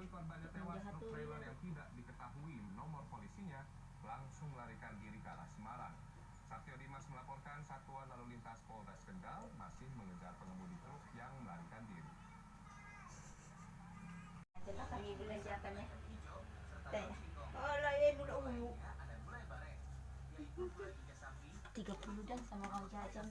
mengetahui korbannya tewas, truk trailer yang tidak diketahui nomor polisinya langsung melarikan diri ke arah Semarang. Satyo Dimas melaporkan Satuan Lalu Lintas Polres Kendal masih mengejar pengemudi truk yang melarikan diri. Kami belanjakannya. Oh, lain udah ungu. 30 dah sama Bang Jajan.